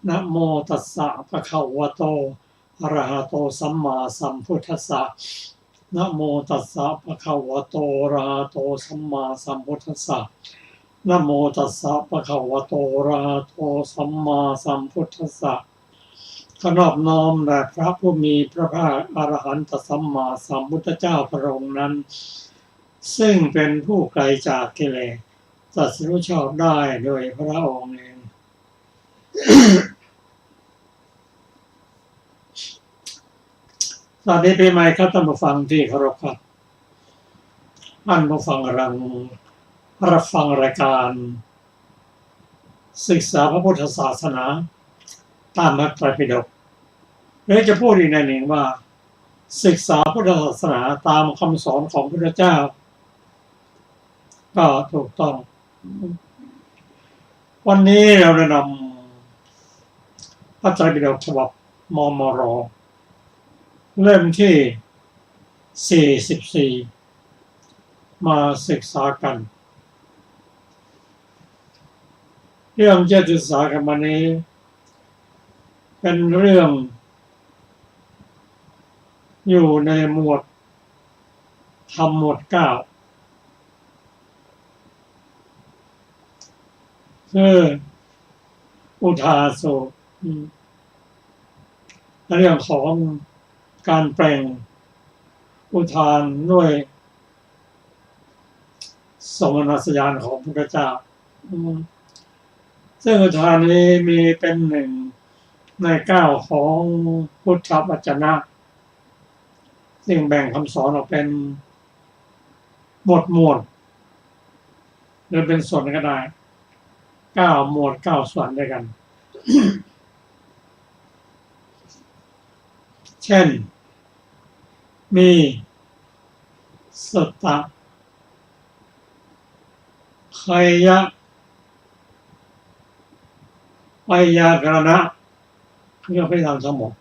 นะโมตัสสะภะคะวะโตอะระหะโตสัมมาสัมพุทธัสสะนะโมตัสสะภะคะวะโตอะระหะโตสัมมาสัมพุทธัสสะนะโมตัสสะภะคะวะโตอะระหะโตสัมมาสัมพุทธัสสะขนอบน้อมแด่พระผู้มีพระภาคอรหันตสัมมาสัมพุทธเจ้าพระองค์นั้นซึ่งเป็นผู้ไกลจากกิเลสตรัสรู้ชอบได้โดยพระองค์เอง สวัสดีปีใหม่ครับท่านผู้ฟังที่เคารพครับท่านผู้ฟังกำลังรับฟังรายการศึกษาพระพุทธศาสนาตามพระไตรปิฎกหรือจะพูดอีกในหนึ่งว่าศึกษาพุทธศาสนาตามคำสอนของพระพุทธเจ้าก็ถูกต้องวันนี้เราได้นำพระไตรปิฎกฉบับมมร.เล่มที่44มาศึกษากันเรื่องที่จะศึกษากันวันนี้เป็นเรื่องอยู่ในหมวดธรรมหมวด9คืออุทาโสเรื่องของการแปลงอุทานด้วยสมณัสญาณของพระพุทธเจ้าซึ่งอุทานนี้มีเป็นหนึ่งใน9ของพุทธวจนะซึ่งแบ่งคำสอนออกเป็นหมวดหรือเป็นส่วนก็ได้9หมวด9ส่วนด้วยกัน เช่นมีสัตตะไคยะไวยากรณะเรียกไปตามทั้งหมด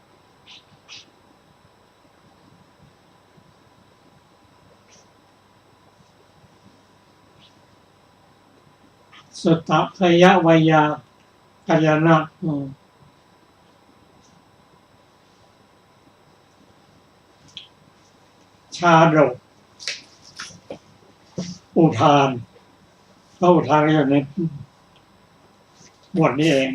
สัตตะไคยะไวยากรณะชาดกอุทานก็อุทานก็อยู่ในหมวดนี้เอง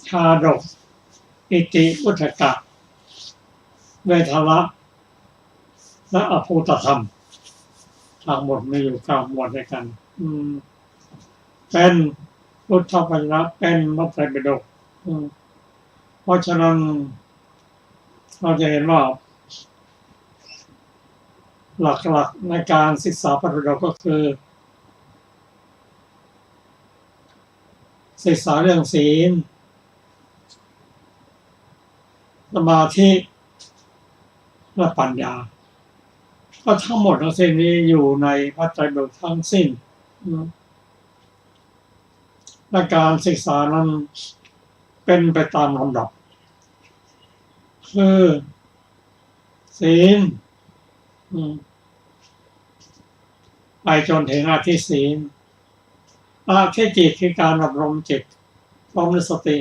ชาดกอิติอุทกะเวทละและอภูตธรรมทั้งหมดมีอยู่9หมวดด้วยกันเป็นพุทธวจนะเป็นพระไตรปิฎกเพราะฉะนั้นเราจะเห็นว่าหลักๆในการศึกษาพระไตรปิฎกก็คือศึกษาเรื่องศีลสมาธิและปัญญาก็ทั้งหมดทั้งสิ้นนี้อยู่ในพระไตรปิฎกทั้งสิ้นและการศึกษานั้นเป็นไปตามลำดับคือศีลไปจนถึงอธิศีลอธิจิตคือการอบรมจิตพร้อมด้วยสติ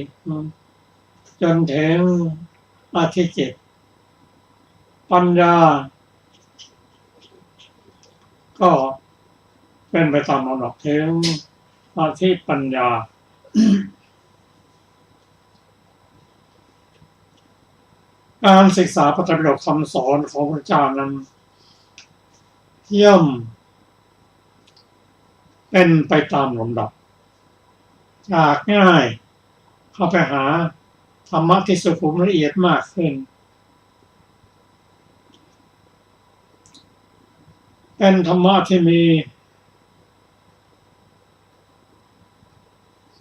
จนถึงอธิจิตปัญญาก็เป็นไปตามลำดับถึงอธิปัญญาการศึกษาพระไตรปิฎกคำสอนของพระเจ้านั้นย่อมเป็นไปตามลำดับจากง่ายเข้าไปหาธรรมะที่สุขุมละเอียดมากขึ้นเป็นธรรมะที่มี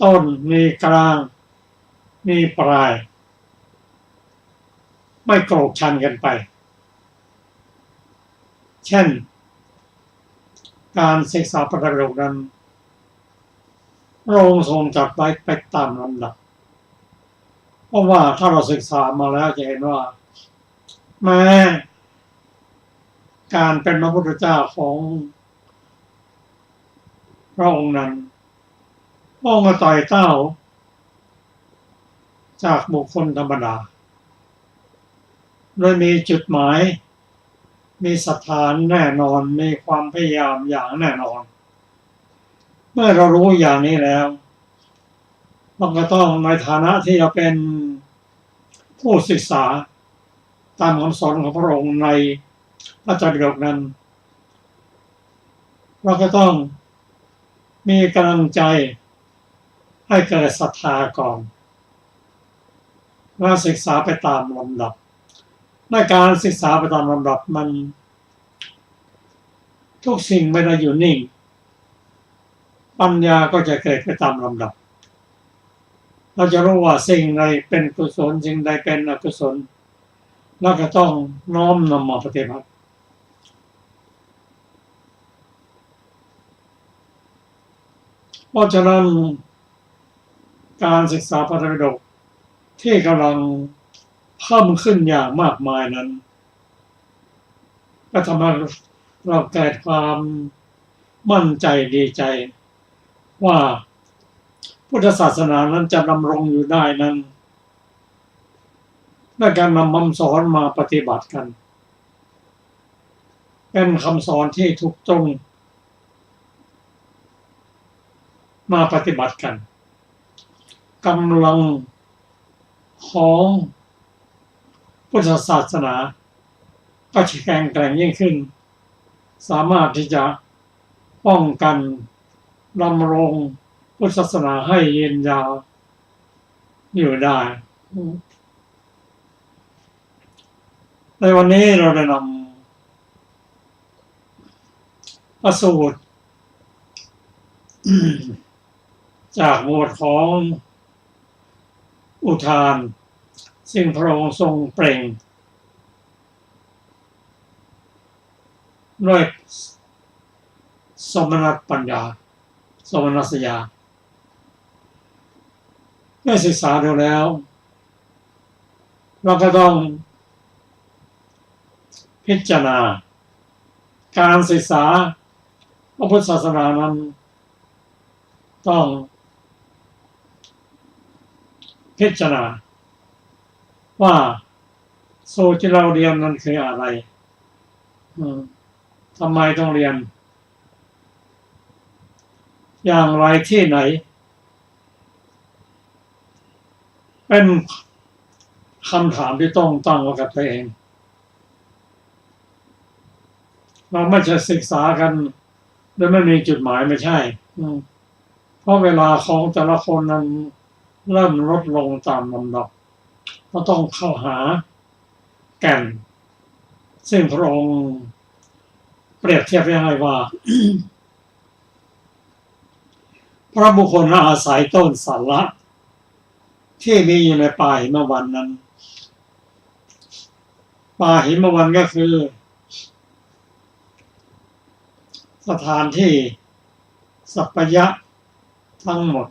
ต้นมีกลางมีปลายไม่โกรธชันกันไปเช่นการศึกษาพระไตรปิฎกนั้นพระองค์ทรงจัดไว้ไปตามลำดับเพราะว่าถ้าเราศึกษามาแล้วจะเห็นว่าแม้การเป็นพระพุทธเจ้าของ ระองค์นั้นพระองค์ก็ไต่เต้าจากบุคคลธรรมดาโดยมีจุดหมายมีศรัทธาแน่นอนมีความพยายามอย่างแน่นอนเมื่อเรารู้อย่างนี้แล้วเราก็ต้องในฐานะที่เราเป็นผู้ศึกษาตามคำสอนของพระองค์ในพระไตรปิฎกนั้นเราก็ต้องมีกำลังใจให้เกิดศรัทธาก่อนว่าศึกษาไปตามลำดับในการศึกษาไปตามลำดับมันทุกสิ่งไม่ได้อยู่นิ่งปัญญาก็จะเกิดไปตามลำดับเราจะรู้ว่าสิ่งใดเป็นกุศลสิ่งใดเป็นอกุศลเราก็ต้องน้อมนำมาปฏิบัติเพราะฉะนั้นการศึกษาพระไตรปิฎกที่กำลังเพิ่มขึ้นอย่างมากมายนั้นก็ทำให้เราเกิดความมั่นใจดีใจว่าพุทธศาสนานั้นจะดำรงอยู่ได้นั้นด้วยการนำคำสอนมาปฏิบัติกันเป็นคำสอนที่ถูกต้องมาปฏิบัติกันกำลังของพุทธศาสนาก็แข็งแกร่งยิ่งขึ้นสามารถที่จะป้องกันดำรงพุทธศาสนาให้ยืนยาวอยู่ได้ในวันนี้เราได้นำพระสูตรจากหมวดของอุทานซึ่งพระองค์ทรงเปล่งด้วยสมณปัญญาสมณัสยาได้ศึกษาดูแล้วเราก็ต้องพิจารณาการศึกษาพระพุทธศาสนานั้นต้องพิจารณาว่าสูตรที่เราเรียนนั้นคืออะไรทำไมต้องเรียนอย่างไรที่ไหนเป็นคำถามที่ต้องตั้งไว้กับตัวเองเราไม่จะศึกษากันโดยไม่มีจุดหมายไม่ใช่เพราะเวลาของแต่ละคนนั้นเริ่มลดลงตามลำดับเราต้องเข้าหาแก่นซึ่งพระองค์เปรียบเทียบไว้ให้ว่า พระบุคคลอาศัยต้นสาระที่มีอยู่ในป่าหิมวันนั้นป่าหิมวันก็คือสถานที่สัพพยะทั้งหมด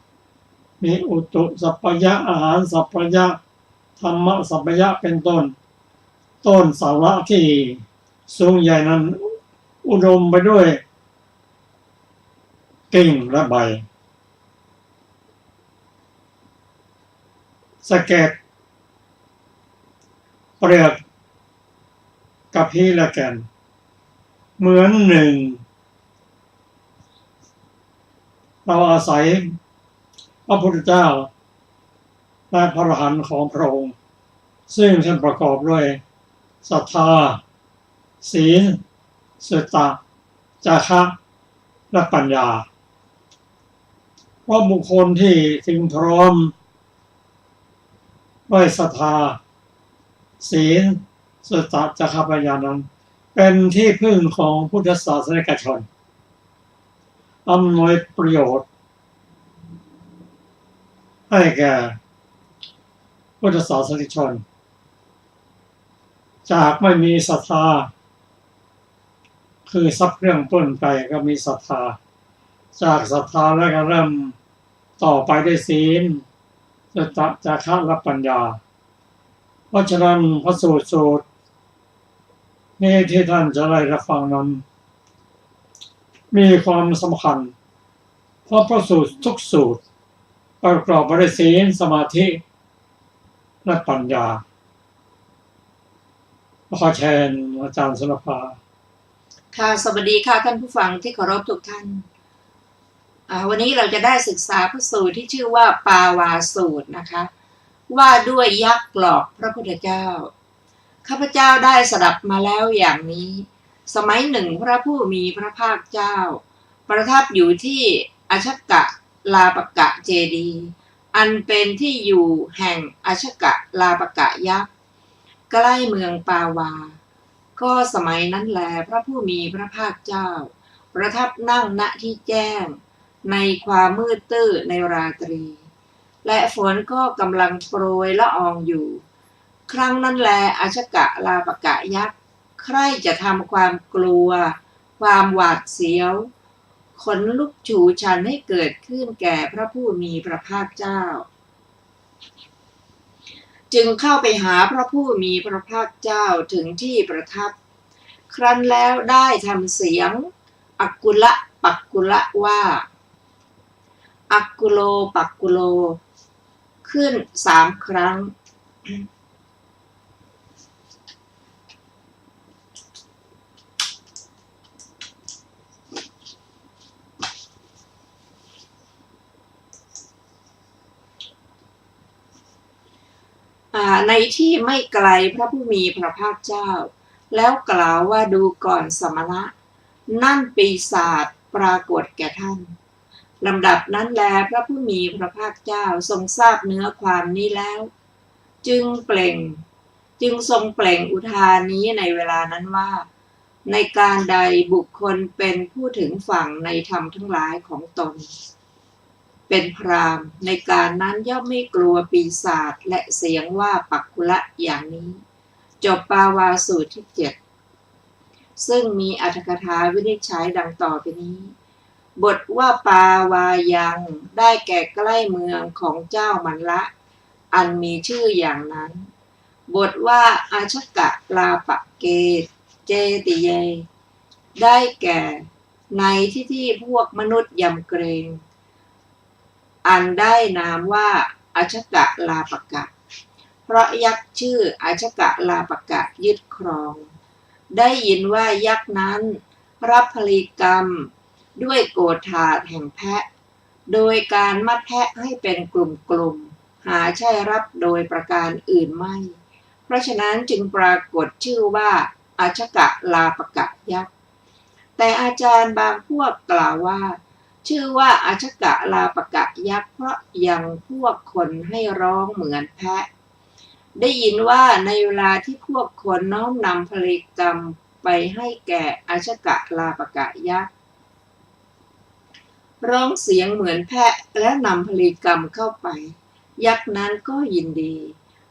มีอุตุสัพพยะอาหารสัพพยะธรรมะสัพพยะเป็นต้นสาระที่สูงใหญ่นั้นอุดมไปด้วยกิ่งและใบสะเก็ดเปลือกกับพีและแก่นเหมือนหนึ่งเราอาศัยพระพุทธเจ้าและพระอรหันต์ของพระองค์ซึ่งท่านประกอบด้วยศรัทธาศีลสุตตะจาคะและปัญญาเพราะบุคคลที่ถึงพร้อมด้วยศรัทธาศีลสุตตะจาคะปัญญานั้นเป็นที่พึ่งของพุทธศาสนิกชนอำนวยประโยชน์ให้แก่พุทธศาสนิกชนจากไม่มีศรัทธาคือทรัพย์เครื่องปล้นไปก็มีศรัทธาจากศรัทธาแล้วก็เริ่มต่อไปด้วยศีลสุตตะจาคะและปัญญาเพราะฉะนั้นพระสูตรนี้ที่ท่านจะได้รับฟังนั้นมีความสำคัญ เพราะพระสูตรทุกสูตรประกอบไปด้วยศีลสมาธิและปัญญาขอเชิญอาจารย์สุนภาค่ะสวัสดีค่ะท่านผู้ฟังที่เคารพทุกท่านวันนี้เราจะได้ศึกษาพระสูตรที่ชื่อว่าปาวาสูตรนะคะว่าด้วยยักษ์หลอกพระพุทธเจ้าข้าพเจ้าได้สดับมาแล้วอย่างนี้สมัยหนึ่งพระผู้มีพระภาคเจ้าประทับอยู่ที่อชกะลาปกะเจดีย์อันเป็นที่อยู่แห่งอชกะลาปกะยักษ์ใกล้เมืองปาวาก็สมัยนั้นแลพระผู้มีพระภาคเจ้าประทับนั่งณที่แจ้งในความมืดตื้อในราตรีและฝนก็กำลังโปรยละอองอยู่ครั้งนั้นแลอชกะลาปกะยักษ์ใคร่จะทำความกลัวความหวาดเสียวขนลุกชูชันให้เกิดขึ้นแก่พระผู้มีพระภาคเจ้าจึงเข้าไปหาพระผู้มีพระภาคเจ้าถึงที่ประทับครั้นแล้วได้ทำเสียงอักกุละปักกุละว่าอักกุโลปักกุโลขึ้น3 ครั้งในที่ไม่ไกลพระผู้มีพระภาคเจ้าแล้วกล่าวว่าดูก่อนสมณะนั่นปีศาจปรากฏแก่ท่านลำดับนั้นแลพระผู้มีพระภาคเจ้าทรงทราบเนื้อความนี้แล้วจึงทรงเปล่งอุทานนี้ในเวลานั้นว่าในการใดบุคคลเป็นผู้ถึงฝั่งในธรรมทั้งหลายของตนเป็นพราหมณ์ในการนั้นย่อมไม่กลัวปีศาจและเสียงว่าปักกุละอย่างนี้จบปาวาสูตรที่7ซึ่งมีอรรถกถาวินิจฉัยดังต่อไปนี้บทว่าปาวายังได้แก่ใกล้เมืองของเจ้ามันละอันมีชื่ออย่างนั้นบทว่าอาชกะลาปะเกเจติเยได้แก่ในที่พวกมนุษย์ยำเกรงอันได้นามว่าอาชกะลาปกะเพราะยักษ์ชื่ออาชกะลาปกะยึดครองได้ยินว่ายักษ์นั้นรับผลีกรรมด้วยโกฏาแห่งแพะโดยการมัดแพะให้เป็นกลุ่มๆหาใช่รับโดยประการอื่นไม่เพราะฉะนั้นจึงปรากฏชื่อว่าอาชกะลาปกะยักษ์แต่อาจารย์บางพวกกล่าวว่าชื่อว่าอาชกะลาปกะยักษ์เพราะยังพวกคนให้ร้องเหมือนแพะได้ยินว่าในเวลาที่พวกคนน้อมนำผลีกรรมไปให้แก่อาชกะลาปกะยักษ์ร้องเสียงเหมือนแพะและนำผลีกรรมเข้าไปยักษ์นั้นก็ยินดี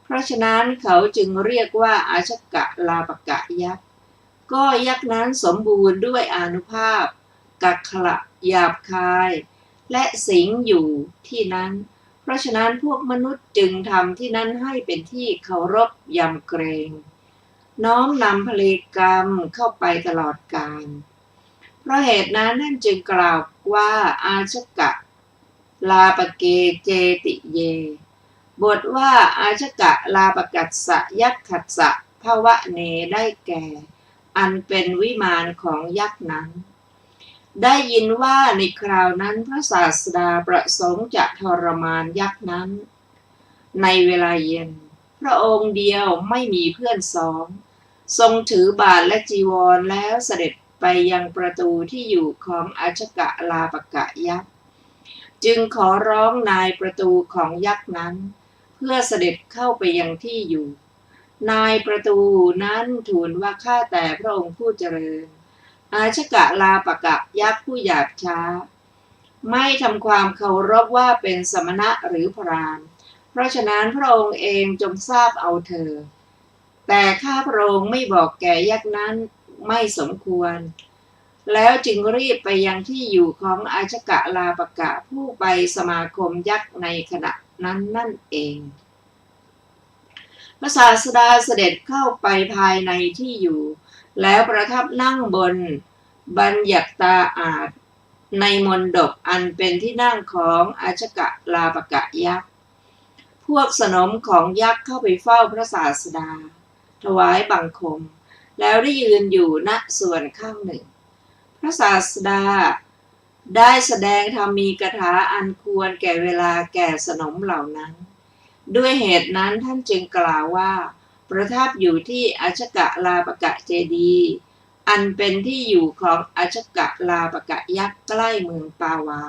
เพราะฉะนั้นเขาจึงเรียกว่าอาชกะลาปกะยักษ์ก็ยักษ์นั้นสมบูรณ์ด้วยอานุภาพกักขระหยาบคายและสิงอยู่ที่นั้นเพราะฉะนั้นพวกมนุษย์จึงทำที่นั้นให้เป็นที่เคารพยำเกรงน้อมนำผลีกรรมเข้าไปตลอดกาลเพราะเหตุนั้นท่านจึงกล่าวว่าอาชกะลาปเกเจติเยบทว่าอาชกะลาปกัสสะยักขัสสะภวะเนได้แก่อันเป็นวิมานของยักษ์นั้นได้ยินว่าในคราวนั้นพระศาสดาประสงค์จะทรมานยักษ์นั้นในเวลาเย็นพระองค์เดียวไม่มีเพื่อนสองทรงถือบาทและจีวรแล้วเสด็จไปยังประตูที่อยู่ของอาชกะลาปกะยักษ์จึงขอร้องนายประตูของยักษ์นั้นเพื่อเสด็จเข้าไปยังที่อยู่นายประตูนั้นทูลว่าข้าแต่พระองค์ผู้เจริญอาชกะลาปกะยักษ์ผู้หยาบช้าไม่ทำความเคารพว่าเป็นสมณะหรือพราหมณ์เพราะฉะนั้นพระองค์เองจงทราบเอาเถิดแต่ข้าพระองค์ไม่บอกแก่ยักษ์นั้นไม่สมควรแล้วจึงรีบไปยังที่อยู่ของอาชกะลาปกะผู้ไปสมาคมยักษ์ในขณะนั้นนั่นเองพระศาสดาเสด็จเข้าไปภายในที่อยู่แล้วประทับนั่งบนบัญญัตาอาสน์ ในมณฑปอันเป็นที่นั่งของอาชกะลาปกะยักษ์พวกสนมของยักษ์เข้าไปเฝ้าพระศาสดาถวายบังคมแล้วได้ยืนอยู่ณส่วนข้างหนึ่งพระศาสดาได้แสดงธรรมีกถาอันควรแก่เวลาแก่สนมเหล่านั้นด้วยเหตุนั้นท่านจึงกล่าวว่าประทับอยู่ที่อาชกะลาปกะเจดีย์อันเป็นที่อยู่ของอาชกะลาปกะยักษ์ใกล้เมืองปาวา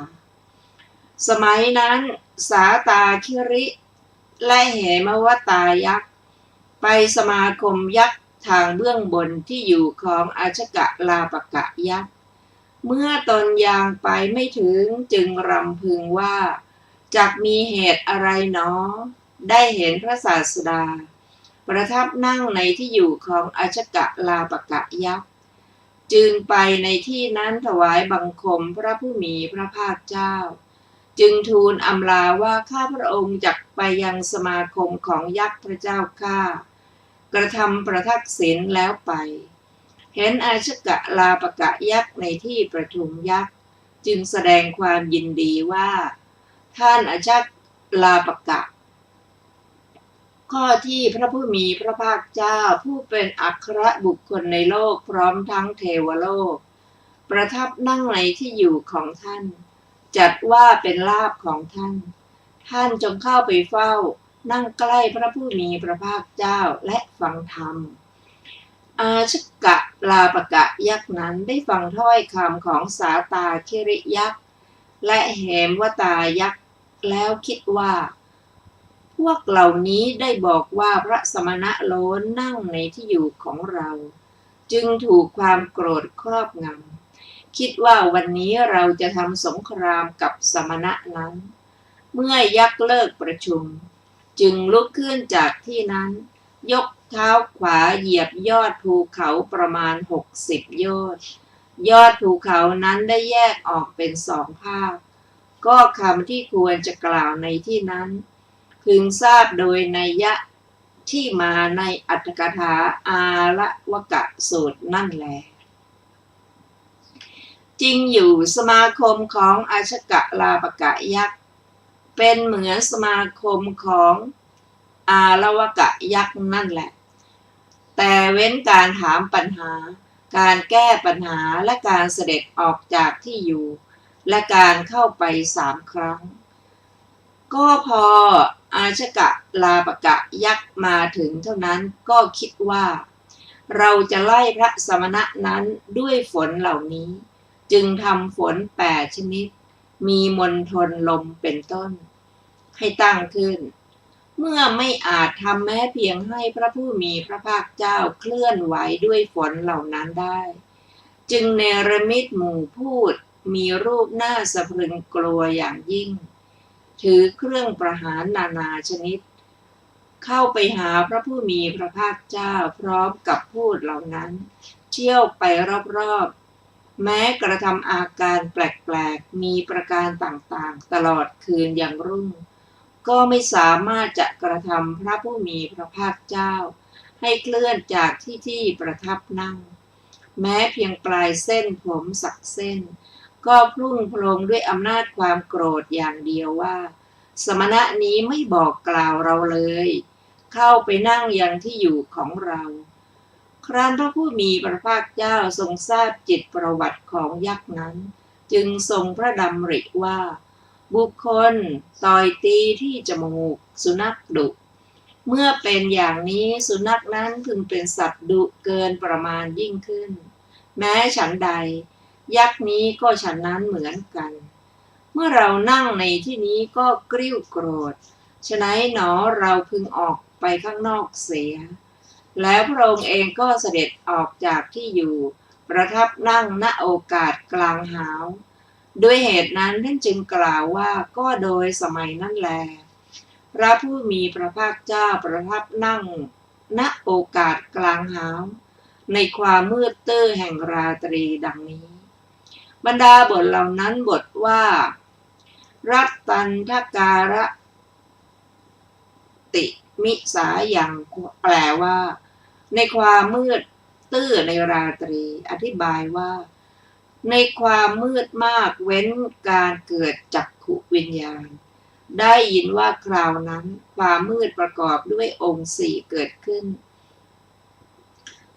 สมัยนั้นสาตาคิริและเหมวตายักษ์ไปสมาคมยักษ์ทางเบื้องบนที่อยู่ของอาชกะลาปกะยักษ์เมื่อตนยังไปไม่ถึงจึงรำพึงว่าจักมีเหตุอะไรหนอได้เห็นพระศาสดาประทับนั่งในที่อยู่ของอาชกะลาปกะยักษ์จึงไปในที่นั้นถวายบังคมพระผู้มีพระภาคเจ้าจึงทูลอำลาว่าข้าพระองค์จักไปยังสมาคมของยักษ์พระเจ้าข้ากระทำประทักษิณแล้วไปเห็นอาชกะลาปกะยักษ์ในที่ประชุมยักษ์จึงแสดงความยินดีว่าท่านอาชกะลาปกะข้อที่พระผู้มีพระภาคเจ้าผู้เป็นอัครบุคคลในโลกพร้อมทั้งเทวโลกประทับนั่งในที่อยู่ของท่านจัดว่าเป็นลาภของท่านท่านจงเข้าไปเฝ้านั่งใกล้พระผู้มีพระภาคเจ้าและฟังธรรมอาชกะลาปกะยักษ์นั้นได้ฟังถ้อยคำของสาตาคิริยักษ์และเหมวตายักษ์แล้วคิดว่าพวกเหล่านี้ได้บอกว่าพระสมณะโล้นนั่งในที่อยู่ของเราจึงถูกความโกรธครอบงำคิดว่าวันนี้เราจะทำสงครามกับสมณะนั้นเมื่อยักษ์เลิกประชุมจึงลุกขึ้นจากที่นั้นยกเท้าขวาเหยียบยอดภูเขาประมาณ60 โยชน์ยอดภูเขานั้นได้แยกออกเป็น2 ภาคก็คำที่ควรจะกล่าวในที่นั้นพึงทราบโดยนัยยะที่มาในอรรถกถาอาละวกะสูตรนั่นแลจริงอยู่สมาคมของอาชกะลาปกะยักษ์เป็นเหมือนสมาคมของอาละวกะยักษ์นั่นแหละแต่เว้นการถามปัญหาการแก้ปัญหาและการเสด็จออกจากที่อยู่และการเข้าไป3 ครั้งก็พออาชกะลาปกะยักษ์มาถึงเท่านั้นก็คิดว่าเราจะไล่พระสมณะนั้นด้วยฝนเหล่านี้จึงทำฝน8 ชนิดมีมณฑลลมเป็นต้นให้ตั้งขึ้นเมื่อไม่อาจทำแม้เพียงให้พระผู้มีพระภาคเจ้าเคลื่อนไหวด้วยฝนเหล่านั้นได้จึงเนรมิตหมู่พูดมีรูปหน้าสะพรึงกลัวอย่างยิ่งถือเครื่องประหารนานาชนิดเข้าไปหาพระผู้มีพระภาคเจ้าพร้อมกับพูดเหล่านั้นเที่ยวไปรอบๆแม้กระทำอาการแปลกๆมีประการต่างๆตลอดคืนอย่างรุ่งก็ไม่สามารถจะกระทำพระผู้มีพระภาคเจ้าให้เคลื่อนจากที่ประทับนั่งแม้เพียงปลายเส้นผมสักเส้นก็พลุ่งโพลงด้วยอำนาจความโกรธอย่างเดียวว่าสมณะนี้ไม่บอกกล่าวเราเลยเข้าไปนั่งยังที่อยู่ของเราครั้นพระผู้มีพระภาคเจ้าทรงทราบจิตประวัติของยักษ์นั้นจึงทรงพระดำริว่าบุคคลต่อยตีที่จมูกสุนัขดุเมื่อเป็นอย่างนี้สุนัขนั้นพึงเป็นสัตว์ดุเกินประมาณยิ่งขึ้นแม้ฉันใดยักษ์นี้ก็ฉันนั้นเหมือนกันเมื่อเรานั่งในที่นี้ก็กริ้วโกรธฉะนั้นหนอเราพึงออกไปข้างนอกเสียแล้วพระองค์เองก็เสด็จออกจากที่อยู่ประทับนั่งณโอกาสกลางหาวด้วยเหตุนั้นท่านจึงกล่าวว่าก็โดยสมัยนั้นแลพระผู้มีพระภาคเจ้าประทับนั่งณโอกาสกลางหาวในความมืดตื้อแห่งราตรีดังนี้บรรดาบทเหล่านั้นบทว่ารัตตันทการะติมิสายังแปลว่าในความมืดตื้อในราตรีอธิบายว่า ในความมืดมากเว้นการเกิดจักขุวิญญาณได้ยินว่าคราวนั้นความมืดประกอบด้วยองค์สี่เกิดขึ้น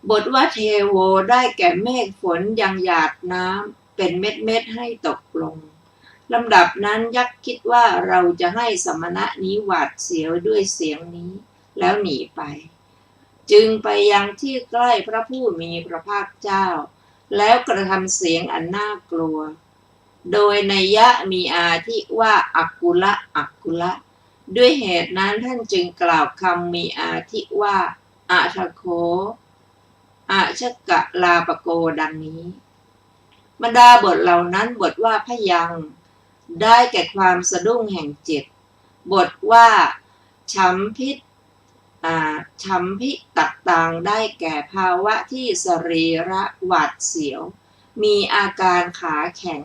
บทว่าเทโวได้แก่เมฆฝนยังหยาดน้ำเป็นเม็ดให้ตกลงลำดับนั้นยักษ์คิดว่าเราจะให้สมณะนี้หวาดเสียวด้วยเสียงนี้แล้วหนีไปจึงไปยังที่ใกล้พระผู้มีพระภาคเจ้าแล้วกระทำเสียงอันน่ากลัวโดยนัยยะมีอาทิว่าอักกุละอักกุละด้วยเหตุนั้นท่านจึงกล่าวคำมีอาทิว่าอะทะโคอะชะกะลาปโกดังนี้บรรดาบทเหล่านั้นบทว่าพยังได้แก่ความสะดุ้งแห่งจิตบทว่าฉัมพิตักต่างได้แก่ภาวะที่สรีระหวาดเสียวมีอาการขาแข็ง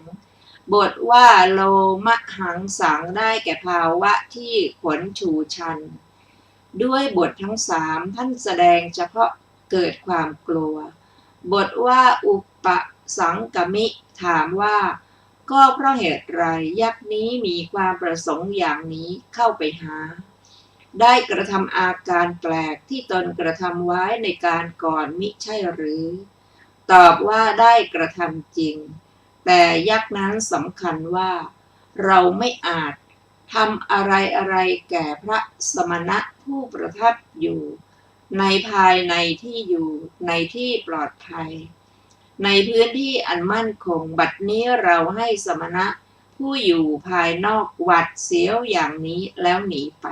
บทว่าโลมหังสังได้แก่ภาวะที่ขนชูชันด้วยบททั้งสามท่านแสดงเฉพาะเกิดความกลัวบทว่าอุปสังกมิถามว่าก็เพราะเหตุไรยักษ์นี้มีความประสงค์อย่างนี้เข้าไปหาได้กระทำอาการแปลกที่ตนกระทำไว้ในการก่อนมิใช่หรือตอบว่าได้กระทำจริงแต่ยักษ์นั้นสำคัญว่าเราไม่อาจทำอะไรแก่พระสมณะผู้ประทับอยู่ในภายในที่อยู่ในที่ปลอดภัยในพื้นที่อันมั่นคงบัดนี้เราให้สมณะผู้อยู่ภายนอกหวาดเสียวอย่างนี้แล้วหนีไป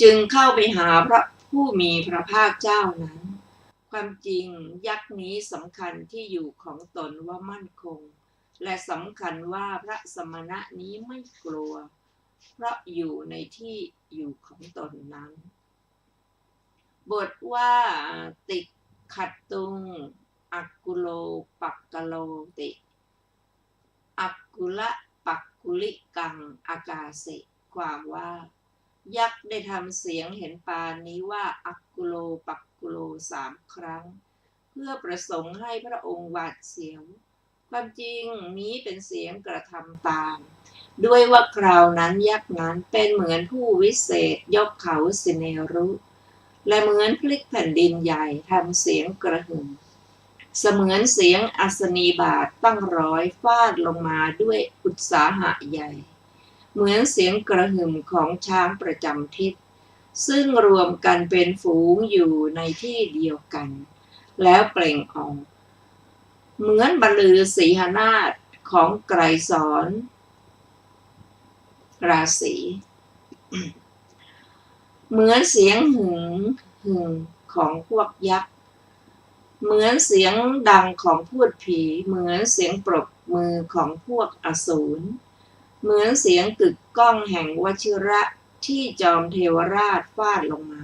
จึงเข้าไปหาพระผู้มีพระภาคเจ้านั้นความจริงยักษ์นี้สำคัญที่อยู่ของตนว่ามั่นคงและสำคัญว่าพระสมณะนี้ไม่กลัวเพราะอยู่ในที่อยู่ของตนนั้นบทว่าติขัดตุงอักกุโลปักกะโลติอักกุละปักกุลิกังอากาเสความว่ายักษ์ได้ทำเสียงเห็นปานนี้ว่าอักกุโลปักกุโล3 ครั้งเพื่อประสงค์ให้พระองค์หวาดเสียวความจริงนี้เป็นเสียงกระทำตามด้วยว่าคราวนั้นยักษ์นั้นเป็นเหมือนผู้วิเศษยกเขาสิเนรุและเหมือนพลิกแผ่นดินใหญ่ทำเสียงกระหึ่มเสมือนเสียงอัศนีบาทตั้งร้อยฟาดลงมาด้วยอุตสาหะใหญ่เหมือนเสียงกระหึ่มของช้างประจำทิศซึ่งรวมกันเป็นฝูงอยู่ในที่เดียวกันแล้วเปล่งออกเหมือนบรรลือสีหนาฏของไกรสอนราศีเหมือนเสียงหึ่งของพวกยักษ์เหมือนเสียงดังของพูดผีเหมือนเสียงปรบมือของพวกอสูรเหมือนเสียงกึกก้องแห่งวชิระที่จอมเทวราชฟาดลงมา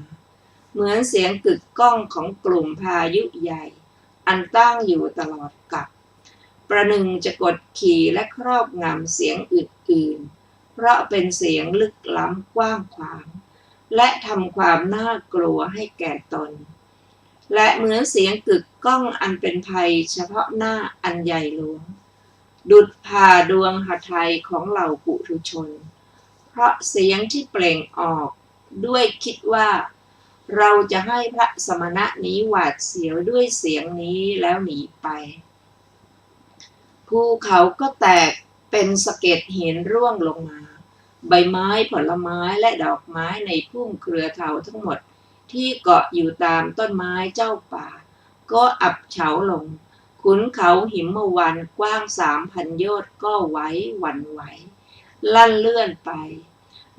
เหมือนเสียงกึกก้องของกลุ่มพายุใหญ่อันตั้งอยู่ตลอดกับประหนึ่งจะกดขี่และครอบงำเสียงอื่นๆเพราะเป็นเสียงลึกล้ำกว้างขวางและทำความน่ากลัวให้แก่ตนและเหมือนเสียงกึกก้องอันเป็นภัยเฉพาะหน้าอันใหญ่หลวงดุจผ่าดวงหทัยของเหล่าปุถุชนเพราะเสียงที่เปล่งออกด้วยคิดว่าเราจะให้พระสมณะนี้หวาดเสียวด้วยเสียงนี้แล้วหนีไปภูเขาก็แตกเป็นสะเก็ดหินร่วงลงมาใบไม้ผลไม้และดอกไม้ในพุ่มเครือเถาทั้งหมดที่เกาะอยู่ตามต้นไม้เจ้าป่าก็อับเฉาลงขุนเขาหิมวันกว้าง3,000 โยชน์ก็ไหวหวั่นไหวลั่นเลื่อนไป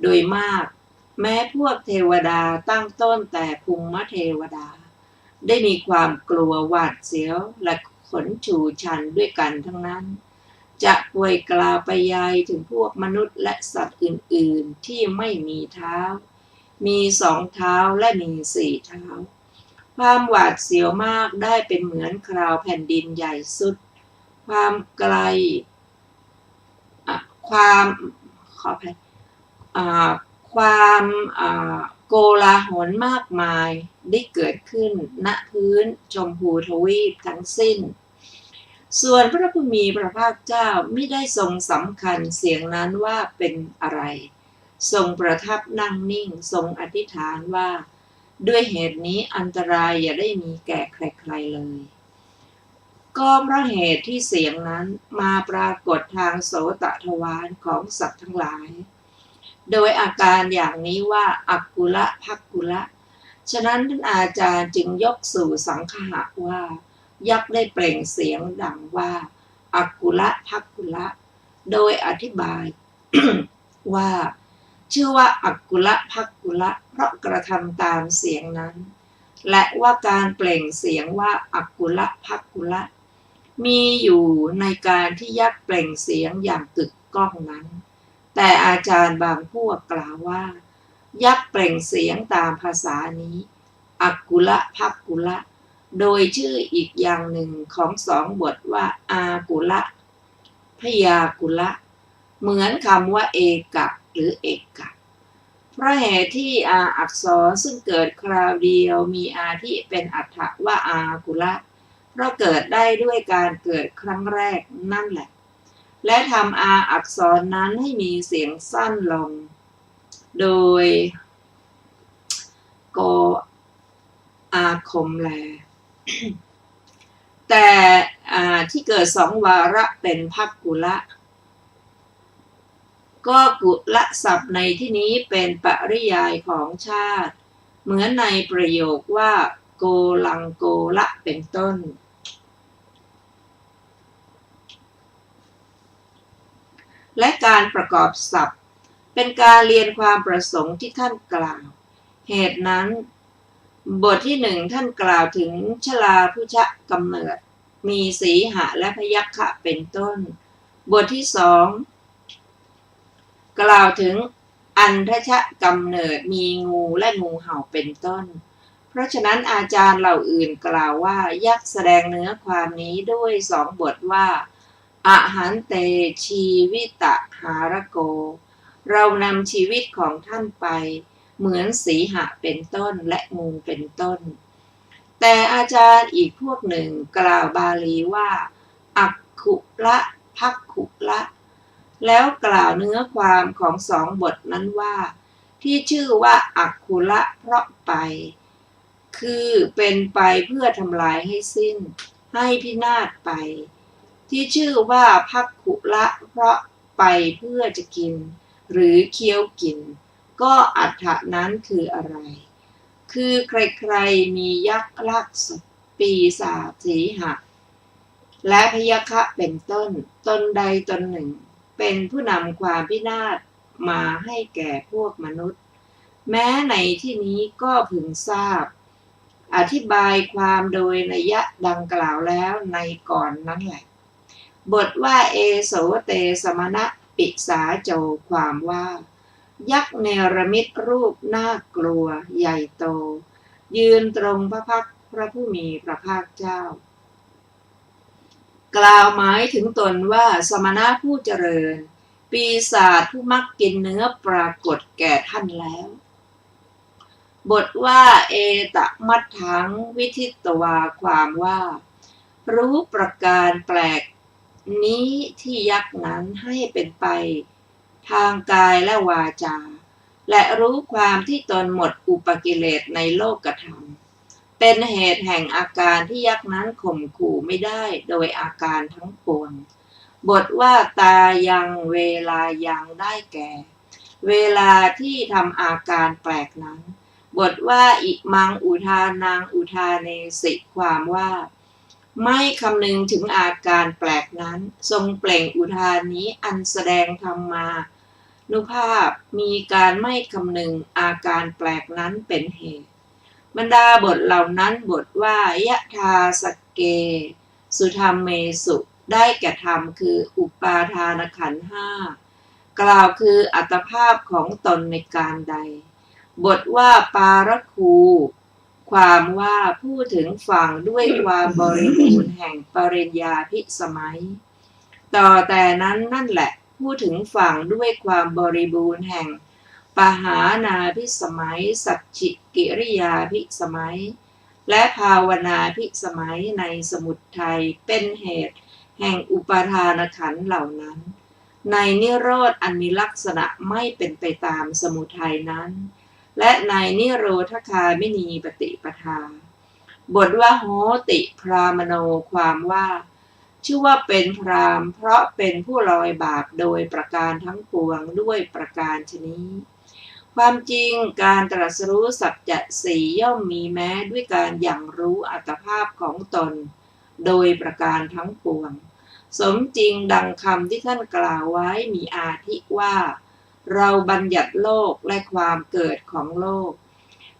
โดยมากแม้พวกเทวดาตั้งต้นแต่ภูมิเทวดาได้มีความกลัวหวาดเสียวและขนชูชันด้วยกันทั้งนั้นจะป่วยกล่าวไปยายถึงพวกมนุษย์และสัตว์อื่นๆที่ไม่มีเท้ามี2 เท้าและมี4 เท้าความหวาดเสียวมากได้เป็นเหมือนคราวแผ่นดินใหญ่สุดความไกลความขออภัยความโกลาหลมากมายได้เกิดขึ้นณพื้นชมพูทวีปทั้งสิ้น ส่วนพระผู้มีพระภาคเจ้าไม่ได้ทรงสำคัญเสียงนั้นว่าเป็นอะไรทรงประทับนั่งนิ่งทรงอธิษฐานว่าด้วยเหตุนี้อันตรายอย่าได้มีแก่ใครๆเลยก็เพราะเหตุที่เสียงนั้นมาปรากฏทางโสตทวารของสัตว์ทั้งหลายโดยอาการอย่างนี้ว่าอักกุละภักกุละฉะนั้นท่านอาจารย์จึงยกสู่สังขะว่ายักษ์ได้เปล่งเสียงดังว่าอักกุละภักกุละโดยอธิบาย ว่าชื่อว่าอักกุละภักกุละเพราะกระทำตามเสียงนั้นและว่าการเปล่งเสียงว่าอักกุละภักกุละมีอยู่ในการที่ยักษ์เปล่งเสียงอย่างกึกก้องนั้นแต่อาจารย์บางพวกกล่าวว่ายักษ์เปล่งเสียงตามภาษานี้อักกุละภักกุละโดยชื่ออีกอย่างหนึ่งของสองบทว่าอากุละพยากุละเหมือนคำว่าเอกะหรือเอกะเพราะเหตุที่อักษรซึ่งเกิดคราวเดียวมีที่เป็นอัฏฐะว่าอากุละเพราะเกิดได้ด้วยการเกิดครั้งแรกนั่นแหละและทำอักษรนั้นให้มีเสียงสั้นลงโดยโกอาคมแล แต่ที่เกิดสองวาระเป็นภักกุละก็กุละศัพท์ในที่นี้เป็นปริยายของชาติเหมือนในประโยคว่าโกลังโกละเป็นต้นและการประกอบศัพท์เป็นการเรียนความประสงค์ที่ท่านกล่าวเหตุนั้นบทที่หนึ่งท่านกล่าวถึงชลาพุชะกำเนิดมีสีหะและพยัคฆะเป็นต้นบทที่สองกล่าวถึงอันทชะกำเนิดมีงูและงูเห่าเป็นต้นเพราะฉะนั้นอาจารย์เหล่าอื่นกล่าวว่ายักษ์แสดงเนื้อความนี้ด้วยสองบทว่าอหันเตชีวิตะหารโกเรานำชีวิตของท่านไปเหมือนสีหะเป็นต้นและงูเป็นต้นแต่อาจารย์อีกพวกหนึ่งกล่าวบาลีว่าอักขุละภักขุละแล้วกล่าวเนื้อความของสองบทนั้นว่าที่ชื่อว่าอักขุละเพราะไปคือเป็นไปเพื่อทำลายให้สิ้นให้พินาศไปที่ชื่อว่าภักขุละเพราะไปเพื่อจะกินหรือเคี้ยวกินก็อรรถะนั้นคืออะไรคือใครๆมียักษ์ลักษณ์ปีศาจสีหะและพยัคฆะเป็นต้นตนใดตนหนึ่งเป็นผู้นำความพินาศมาให้แก่พวกมนุษย์แม้ในที่นี้ก็พึงทราบอธิบายความโดยนัยยะดังกล่าวแล้วในก่อนนั้นแหละบทว่าเอโสเตสมณะปิสาโจความว่ายักษ์เนรมิตรูปน่ากลัวใหญ่โตยืนตรงพระพักตร์พระผู้มีพระภาคเจ้ากล่าวหมายถึงตนว่าสมณะผู้เจริญปีศาจผู้มักกินเนื้อปรากฏแก่ท่านแล้วบทว่าเอตมัฏถังวิทิตวาความว่ารู้ประการแปลกนี้ที่ยักษ์นั้นให้เป็นไปทางกายและวาจาและรู้ความที่ตนหมดอุปกิเลสในโลกธรรมเป็นเหตุแห่งอาการที่ยักษ์นั้นข่มขู่ไม่ได้โดยอาการทั้งปวงบทว่าตายังเวลายังได้แก่เวลาที่ทำอาการแปลกนั้นบทว่าอิมังอุทานังอุทาเนสิความว่าไม่คำนึงถึงอาการแปลกนั้นทรงเปล่งอุทานนี้อันแสดงธรรมานุภาพมีการไม่คำนึงอาการแปลกนั้นเป็นเหตุบรรดาบทเหล่านั้นบทว่ายะทาสเกสุธรรมเมสุได้แก่ธรรมคืออุปาทานขันธ์ห้ากล่าวคืออัตภาพของตนในการใดบทว่าปารคูความว่าพูดถึงฝั่งด้วยความบริบูรณ์แห่งปริญญาภิสมัยต่อแต่นั้นนั่นแหละพูดถึงฝั่งด้วยความบริบูรณ์แห่งปหานาภิสมัยสัจฉิกิริยาภิสมัยและภาวนาภิสมัยในสมุทัยเป็นเหตุ แห่งอุปาทานขันธ์เหล่านั้นในนิโรธอันมีลักษณะไม่เป็นไปตามสมุทัยนั้นและในนิโรธคามินีปฏิปทาบทว่าโหติพรามโนความว่าชื่อว่าเป็นพราหมณ์เพราะเป็นผู้ลอยบาปโดยประการทั้งปวงด้วยประการชนี้ความจริงการตรัสรู้สัจจะสี่ย่อมมีแม้ด้วยการอย่างรู้อัตภาพของตนโดยประการทั้งปวงสมจริงดังคำที่ท่านกล่าวไว้มีอาทิว่าเราบัญญัติโลกและความเกิดของโลก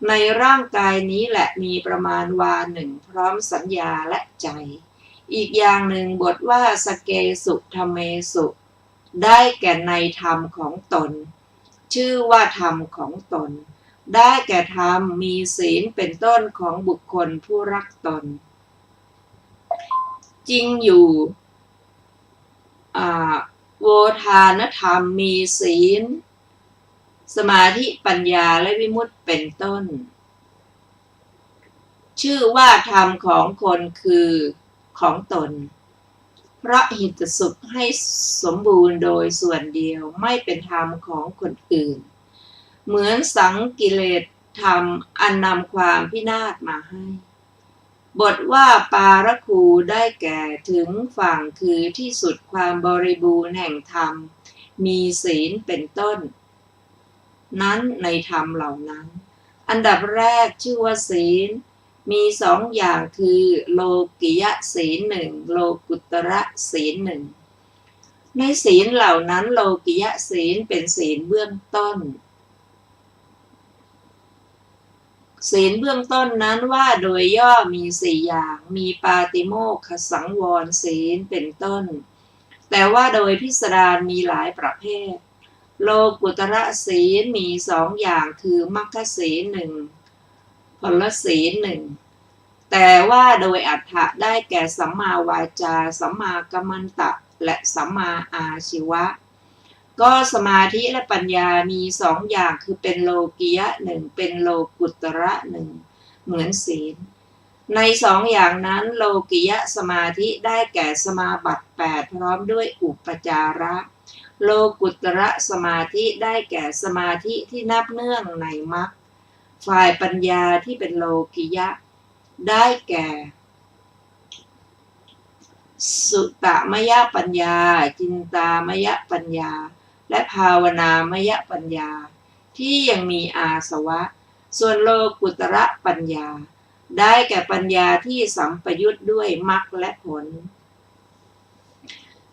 ในร่างกายนี้แหละมีประมาณวาหนึ่งพร้อมสัญญาและใจอีกอย่างหนึ่งบทว่าสเกสุธรรมเมสุได้แก่ในธรรมของตนชื่อว่าธรรมของตนได้แก่ธรรมมีศีลเป็นต้นของบุคคลผู้รักตนจริงอยู่โวทานธรรมมีศีลสมาธิปัญญาและวิมุตติเป็นต้นชื่อว่าธรรมของคนคือของตนเพราะหิตสุขให้สมบูรณ์โดยส่วนเดียวไม่เป็นธรรมของคนอื่นเหมือนสังกิเลสธรรมอันนำความพินาศมาให้บทว่าปารคูได้แก่ถึงฝั่งคือที่สุดความบริบูรณ์แห่งธรรมมีศีลเป็นต้นนั้นในธรรมเหล่านั้นอันดับแรกชื่อว่าศีลมีสองอย่างคือโลกิยะศีลหนึ่งโลกุตระศีลหนึ่งในศีลเหล่านั้นโลกิยะศีลเป็นศีลเบื้องต้นศีลเบื้องต้นนั้นว่าโดยย่อมีสี่อย่างมีปาติโมกขสังวรศีลเป็นต้นแต่ว่าโดยพิสดารมีหลายประเภทโลกุตระศีลมีสองอย่างคือมรรคศีลหนึ่งผลศีลหนึ่งแต่ว่าโดยอรรถะได้แก่สัมมาวาจาสัมมากัมมันตะและสัมมาอาชีวะก็สมาธิและปัญญามีสองอย่างคือเป็นโลกิยะหนึ่งเป็นโลกุตระหนึ่งเหมือนศีลในสองอย่างนั้นโลกิยะสมาธิได้แก่สมาบัติ8พร้อมด้วยอุปจาระโลกุตระสมาธิได้แก่สมาธิที่นับเนื่องในมรรคฝ่ายปัญญาที่เป็นโลกิยะได้แก่สุตมยปัญญาจินตามยปัญญาและภาวนามยปัญญาที่ยังมีอาสวะส่วนโลกุตระปัญญาได้แก่ปัญญาที่สัมปยุตด้วยมรรคและผล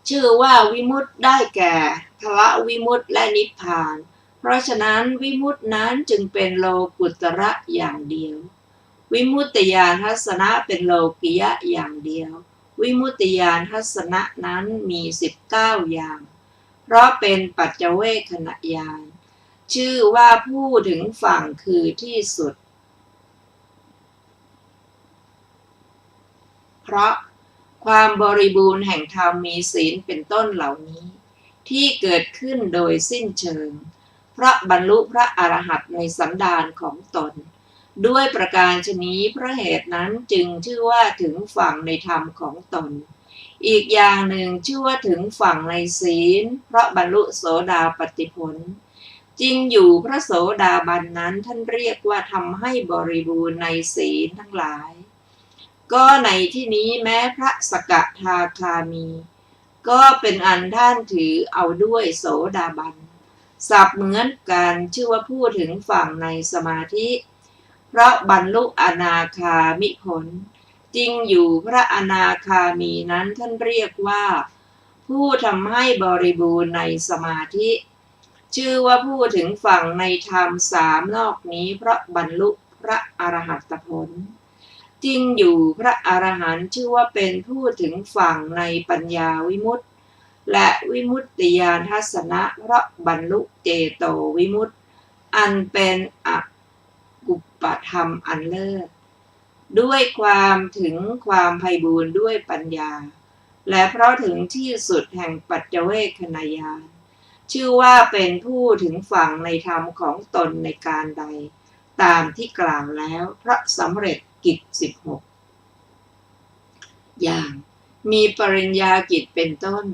ชื่อว่าวิมุตติได้แก่พละวิมุตติและนิพพานเพราะฉะนั้นวิมุตตินั้นจึงเป็นโลกุตระอย่างเดียววิมุตติญาณทัศนะเป็นโลกิยะอย่างเดียววิมุตติญาณทัศนะนั้นมี19อย่างเพราะเป็นปัจจเวคขณญาณชื่อว่าผู้ถึงฝั่งคือที่สุดเพราะความบริบูรณ์แห่งธรรมมีศีลเป็นต้นเหล่านี้ที่เกิดขึ้นโดยสิ้นเชิงเพราะบรรลุพระอรหันต์ในสันดานของตนด้วยประการฉนี้เพราะเหตุนั้นจึงชื่อว่าถึงฝั่งในธรรมของตนอีกอย่างหนึ่งชื่อว่าถึงฝั่งในศีลเพราะบรรลุโสดาปัตติผลจริงอยู่พระโสดาบันนั้นท่านเรียกว่าทำให้บริบูรณ์ในศีลทั้งหลายก็ในที่นี้แม้พระสกทาคามีก็เป็นอันท่านถือเอาด้วยโสดาบันศัพท์เหมือนกันชื่อว่าผู้ถึงฝั่งในสมาธิเพราะบรรลุอนาคามิผลจริงอยู่พระอนาคามีนั้นท่านเรียกว่าผู้ทำให้บริบูรณ์ในสมาธิชื่อว่าผู้ถึงฝั่งในธรรม3นอกนี้เพราะบรรลุพระอรหัตผลจริงอยู่พระอรหันต์ชื่อว่าเป็นผู้ถึงฝั่งในปัญญาวิมุตติและวิมุตติญาณทัศนะเพราะบรรลุเจโตวิมุตติอันเป็นอกุปปธรรมอันเลิศด้วยความถึงความไพบูลย์ด้วยปัญญาและเพราะถึงที่สุดแห่งปัจจเวคขณญาณชื่อว่าเป็นผู้ถึงฝั่งในธรรมของตนในการใดตามที่กล่าวแล้วเพราะสำเร็จกิจ16อย่าง มีปริญญากิจเป็นต้น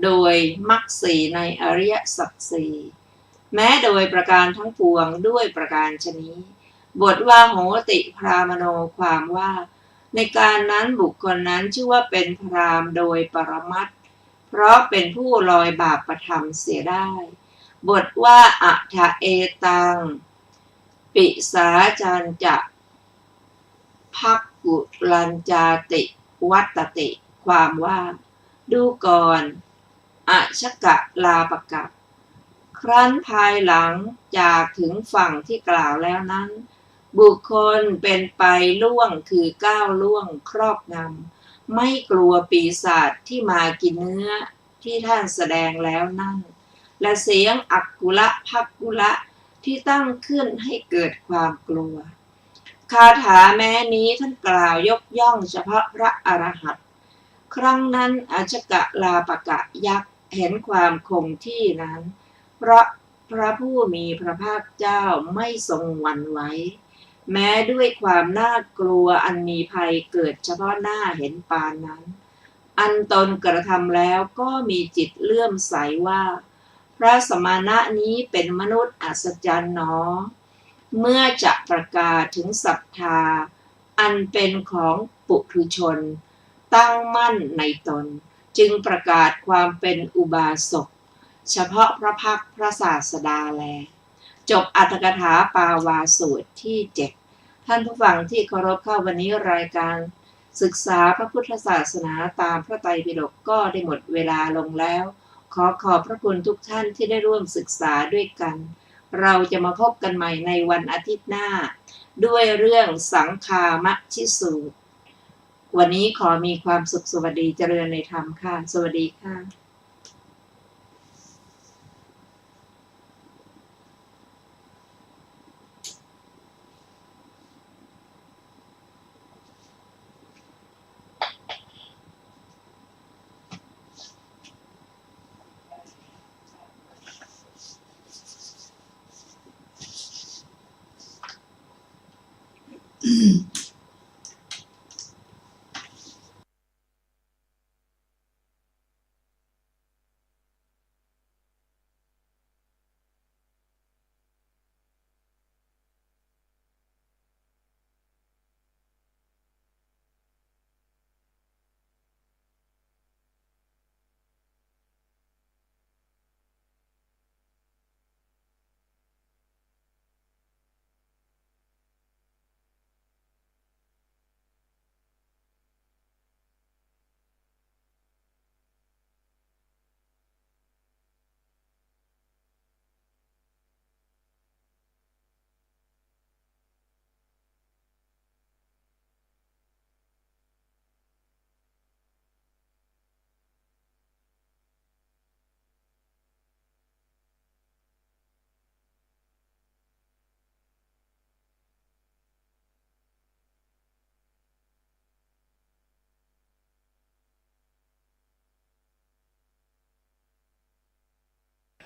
โดยมรรคสี่ในอริยสัจสี่แม้โดยประการทั้งปวงด้วยประการชนี้บทว่าโหติพรามโนความว่าในการนั้นบุคคลนั้นชื่อว่าเป็นพราหมณ์โดยปรมัตถ์เพราะเป็นผู้ลอยบาปประธรรมเสียได้บทว่าอัฏฐเอตังปิสาจันจะภักกุลัญจาติวัตติ ความว่าดูก่อนอชกะลาปกะครั้นภายหลังจากถึงฝั่งที่กล่าวแล้วนั้นบุคคลเป็นไปล่วงคือก้าวล่วงครอบงำไม่กลัวปีศาจที่มากินเนื้อที่ท่านแสดงแล้วนั่นและเสียงอักกุละภักกุละที่ตั้งขึ้นให้เกิดความกลัวคาถาแม้นี้ท่านกล่าวยกย่องเฉพาะพระอรหันต์ครั้งนั้นอชกะลาปกะยักษ์เห็นความคงที่นั้นเพราะพระผู้มีพระภาคเจ้าไม่ทรงหวั่นไหวแม้ด้วยความน่ากลัวอันมีภัยเกิดเฉพาะหน้าเห็นปานนั้นอันตนกระทำแล้วก็มีจิตเลื่อมใสว่าพระสมณะนี้เป็นมนุษย์อัศจรรย์หนอเมื่อจะประกาศถึงศรัทธาอันเป็นของปุถุชนตั้งมั่นในตนจึงประกาศความเป็นอุบาสกเฉพาะพระพักพระศาสดาแลจบอรรถกถาปาวาสูตรที่ 7ท่านผู้ฟังที่เคารพเข้าวันนี้รายการศึกษาพระพุทธศาสนาตามพระไตรปิฎกก็ได้หมดเวลาลงแล้วขอบพระคุณทุกท่านที่ได้ร่วมศึกษาด้วยกันเราจะมาพบกันใหม่ในวันอาทิตย์หน้าด้วยเรื่องสังคามชิสูตรวันนี้ขอมีความสุขสวัสดีเจริญในธรรมค่ะสวัสดีค่ะ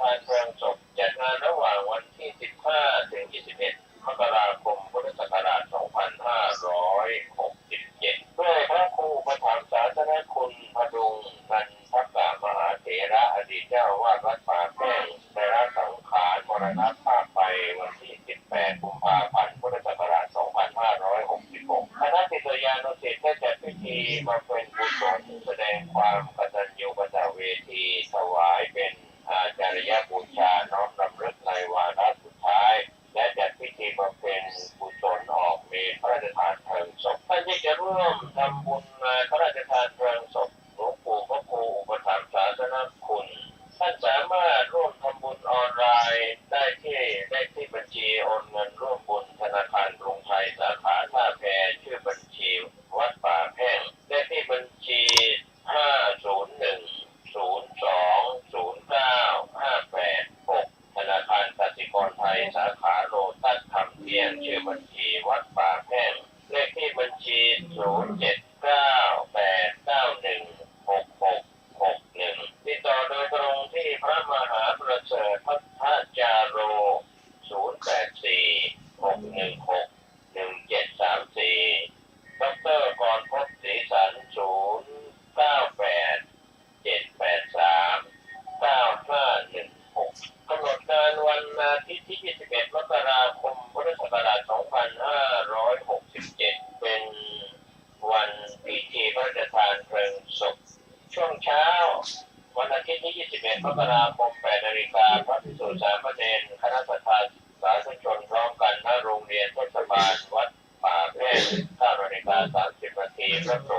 ทานเพลิงศพจัดงานระหว่างวันที่ 15 ถึง 21 มกราคม พุทธศักราช 2567 ด้วยพระครูประถมศาสนคุณพดุงนันทกะมหาเถระอดีตเจ้าวาดวัดป่าแป้งได้รับสังขารมรณภาพไปวันที่ 18 กุมภาพันธ์ พุทธศักราช 2566 คณะศิษยานุศิษย์ได้จัดพิธีมาเป็นกุศลแสดงความกตัญญูกตเวทีถวายเป็นอาจารยบูชาน้อมรำลึกในวาระสุดท้ายและจัดพิธีบำเพ็ญ ช่วงเช้าวันอาทิตย์ที่ 21 มกราคม 8 นาฬิกาพระภิกษุสามเณรคณะสัตยาสาธุชนพร้อมกันณโรงเรียนเทศบาลวัดป่าแพรก 9 นาฬิกา 30 นาทีพระสงฆ์